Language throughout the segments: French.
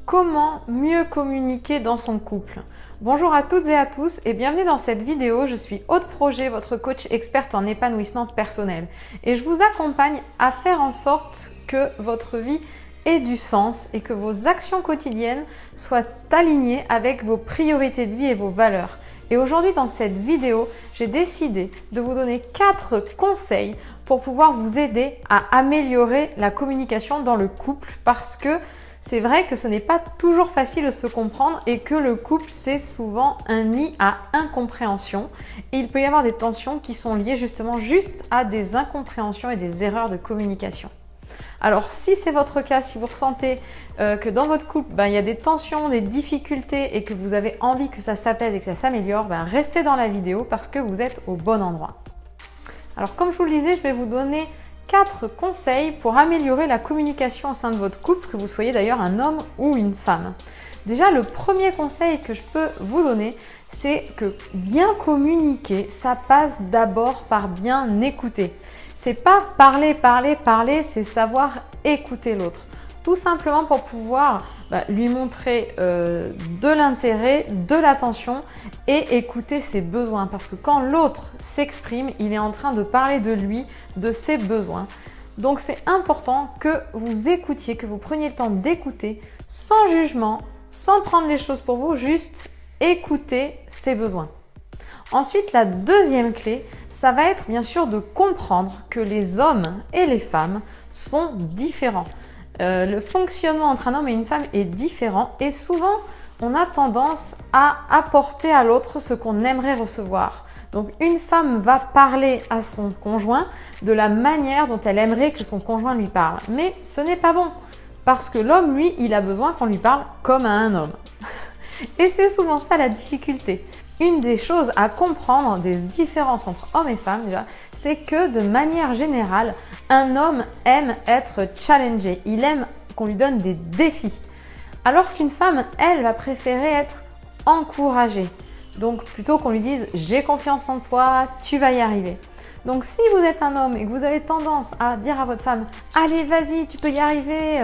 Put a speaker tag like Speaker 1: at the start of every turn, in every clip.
Speaker 1: Comment mieux communiquer dans son couple? Bonjour à toutes et à tous et bienvenue dans cette vidéo. Je suis Aude Froger, votre coach experte en épanouissement personnel. Et je vous accompagne à faire en sorte que votre vie ait du sens et que vos actions quotidiennes soient alignées avec vos priorités de vie et vos valeurs. Et aujourd'hui, dans cette vidéo, j'ai décidé de vous donner 4 conseils pour pouvoir vous aider à améliorer la communication dans le couple parce que c'est vrai que ce n'est pas toujours facile de se comprendre et que le couple, c'est souvent un nid à incompréhension. Et il peut y avoir des tensions qui sont liées justement juste à des incompréhensions et des erreurs de communication. Alors, si c'est votre cas, si vous ressentez que dans votre couple, il y a des tensions, des difficultés et que vous avez envie que ça s'apaise et que ça s'améliore, restez dans la vidéo parce que vous êtes au bon endroit. Alors, comme je vous le disais, je vais vous donner 4 conseils pour améliorer la communication au sein de votre couple, que vous soyez d'ailleurs un homme ou une femme. Déjà, le premier conseil que je peux vous donner, c'est que bien communiquer, ça passe d'abord par bien écouter. C'est pas parler, c'est savoir écouter l'autre. Tout simplement pour pouvoir lui montrer de l'intérêt, de l'attention et écouter ses besoins. Parce que quand l'autre s'exprime, il est en train de parler de lui, de ses besoins. Donc c'est important que vous écoutiez, que vous preniez le temps d'écouter sans jugement, sans prendre les choses pour vous, juste écouter ses besoins. Ensuite, la deuxième clé, ça va être bien sûr de comprendre que les hommes et les femmes sont différents. Le fonctionnement entre un homme et une femme est différent et souvent, on a tendance à apporter à l'autre ce qu'on aimerait recevoir. Donc, une femme va parler à son conjoint de la manière dont elle aimerait que son conjoint lui parle. Mais ce n'est pas bon parce que l'homme, lui, il a besoin qu'on lui parle comme à un homme. Et c'est souvent ça la difficulté. Une des choses à comprendre des différences entre hommes et femmes, déjà, c'est que de manière générale, un homme aime être challengé. Il aime qu'on lui donne des défis. Alors qu'une femme, elle, va préférer être encouragée. Donc, plutôt qu'on lui dise « j'ai confiance en toi, tu vas y arriver ». Donc, si vous êtes un homme et que vous avez tendance à dire à votre femme « allez, vas-y, tu peux y arriver »,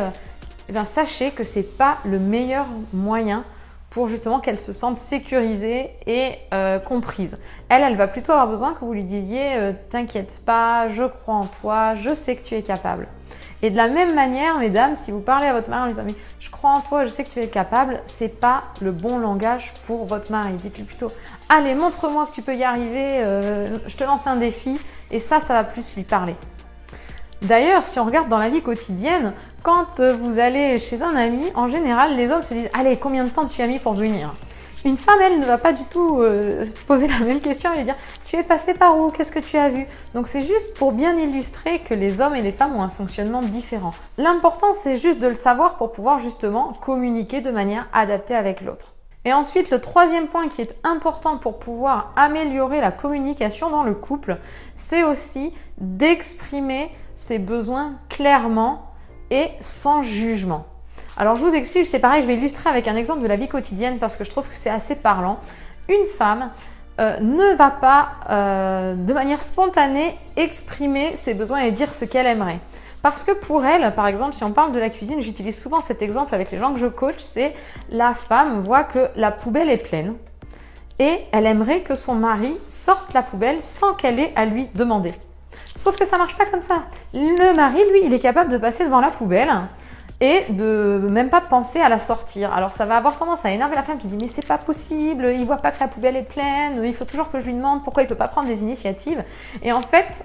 Speaker 1: sachez que ce n'est pas le meilleur moyen pour justement qu'elle se sente sécurisée et comprise. Elle va plutôt avoir besoin que vous lui disiez « t'inquiète pas, je crois en toi, je sais que tu es capable ». Et de la même manière, mesdames, si vous parlez à votre mari en lui disant « je crois en toi, je sais que tu es capable », ce n'est pas le bon langage pour votre mari. Dites-lui plutôt « allez, montre-moi que tu peux y arriver, je te lance un défi » et ça va plus lui parler. D'ailleurs, si on regarde dans la vie quotidienne, quand vous allez chez un ami, en général, les hommes se disent « allez, combien de temps tu as mis pour venir ?» Une femme, elle, ne va pas du tout se poser la même question, elle va dire « tu es passé par où? Qu'est-ce que tu as vu ?» Donc c'est juste pour bien illustrer que les hommes et les femmes ont un fonctionnement différent. L'important, c'est juste de le savoir pour pouvoir justement communiquer de manière adaptée avec l'autre. Et ensuite, le troisième point qui est important pour pouvoir améliorer la communication dans le couple, c'est aussi d'exprimer ses besoins clairement et sans jugement. Alors je vous explique, c'est pareil, je vais illustrer avec un exemple de la vie quotidienne parce que je trouve que c'est assez parlant. Une femme ne va pas de manière spontanée exprimer ses besoins et dire ce qu'elle aimerait. Parce que pour elle, par exemple, si on parle de la cuisine, j'utilise souvent cet exemple avec les gens que je coach, c'est la femme voit que la poubelle est pleine et elle aimerait que son mari sorte la poubelle sans qu'elle ait à lui demander. Sauf que ça ne marche pas comme ça. Le mari, lui, il est capable de passer devant la poubelle et de même pas penser à la sortir. Alors ça va avoir tendance à énerver la femme qui dit « mais c'est pas possible, il voit pas que la poubelle est pleine, il faut toujours que je lui demande pourquoi il peut pas prendre des initiatives. » Et en fait,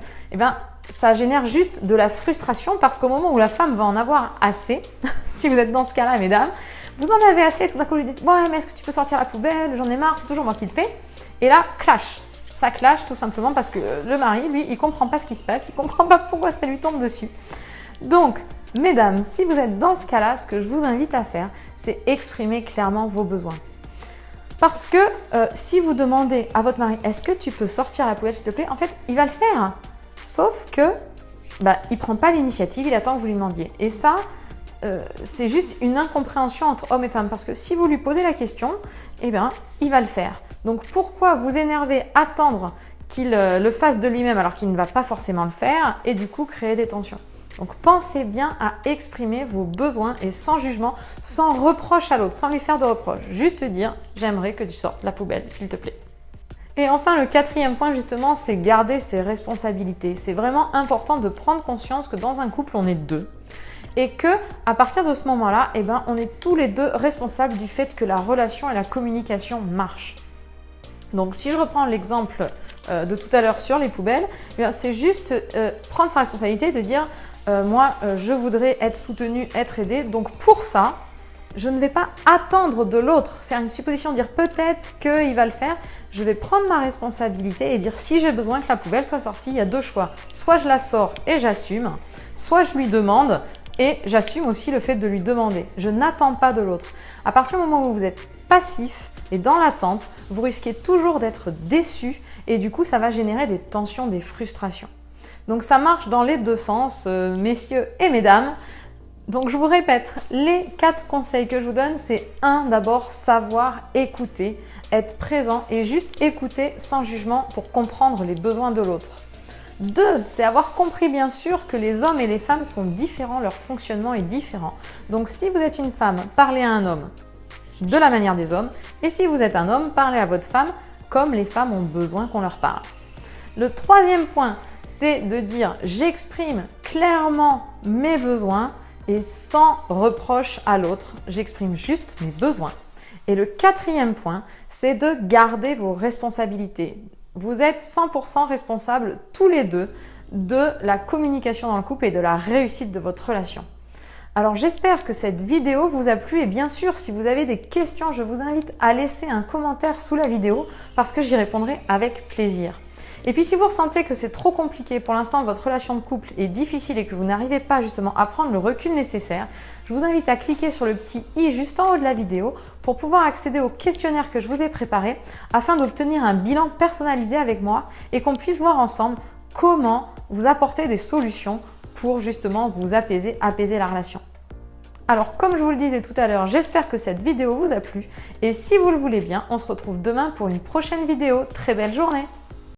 Speaker 1: ça génère juste de la frustration parce qu'au moment où la femme va en avoir assez, si vous êtes dans ce cas-là, mesdames, vous en avez assez et tout d'un coup vous lui dites « ouais, mais est-ce que tu peux sortir la poubelle? J'en ai marre, c'est toujours moi qui le fais. » Et là, clash. Ça clash tout simplement parce que le mari, lui, il comprend pas ce qui se passe, il comprend pas pourquoi ça lui tombe dessus. Donc, mesdames, si vous êtes dans ce cas-là, ce que je vous invite à faire, c'est exprimer clairement vos besoins. Parce que si vous demandez à votre mari « est-ce que tu peux sortir la poubelle s'il te plaît ?» En fait, il va le faire. Sauf que il ne prend pas l'initiative, il attend que vous lui demandiez. Et ça, c'est juste une incompréhension entre hommes et femmes. Parce que si vous lui posez la question, il va le faire. Donc pourquoi vous énerver, attendre qu'il le fasse de lui-même alors qu'il ne va pas forcément le faire et du coup créer des tensions? Donc pensez bien à exprimer vos besoins et sans jugement, sans reproche à l'autre, sans lui faire de reproche. Juste dire « j'aimerais que tu sortes la poubelle, s'il te plaît ». Et enfin, le quatrième point justement, c'est garder ses responsabilités. C'est vraiment important de prendre conscience que dans un couple, on est deux. Et que à partir de ce moment-là, on est tous les deux responsables du fait que la relation et la communication marchent. Donc si je reprends l'exemple de tout à l'heure sur les poubelles, c'est juste prendre sa responsabilité de dire moi je voudrais être soutenu, être aidé, donc pour ça je ne vais pas attendre de l'autre, faire une supposition, dire peut-être qu'il va le faire. Je vais prendre ma responsabilité et dire si j'ai besoin que la poubelle soit sortie, il y a deux choix. Soit je la sors et j'assume, soit je lui demande et j'assume aussi le fait de lui demander. Je n'attends pas de l'autre. À partir du moment où vous êtes passif et dans l'attente, vous risquez toujours d'être déçu et du coup ça va générer des tensions, des frustrations. Donc ça marche dans les deux sens, messieurs et mesdames. Donc je vous répète, les 4 conseils que je vous donne, c'est 1, d'abord savoir écouter, être présent et juste écouter sans jugement pour comprendre les besoins de l'autre. 2, c'est avoir compris bien sûr que les hommes et les femmes sont différents, leur fonctionnement est différent. Donc si vous êtes une femme, parlez à un homme de la manière des hommes et si vous êtes un homme, parlez à votre femme comme les femmes ont besoin qu'on leur parle. Le 3e point, c'est de dire j'exprime clairement mes besoins et sans reproche à l'autre, j'exprime juste mes besoins. Et le 4e point, c'est de garder vos responsabilités. Vous êtes 100% responsables tous les deux de la communication dans le couple et de la réussite de votre relation. Alors j'espère que cette vidéo vous a plu et bien sûr si vous avez des questions, je vous invite à laisser un commentaire sous la vidéo parce que j'y répondrai avec plaisir. Et puis si vous ressentez que c'est trop compliqué, pour l'instant votre relation de couple est difficile et que vous n'arrivez pas justement à prendre le recul nécessaire, je vous invite à cliquer sur le petit i juste en haut de la vidéo pour pouvoir accéder au questionnaire que je vous ai préparé afin d'obtenir un bilan personnalisé avec moi et qu'on puisse voir ensemble comment vous apporter des solutions pour justement vous apaiser la relation. Alors comme je vous le disais tout à l'heure, j'espère que cette vidéo vous a plu et si vous le voulez bien, on se retrouve demain pour une prochaine vidéo. Très belle journée!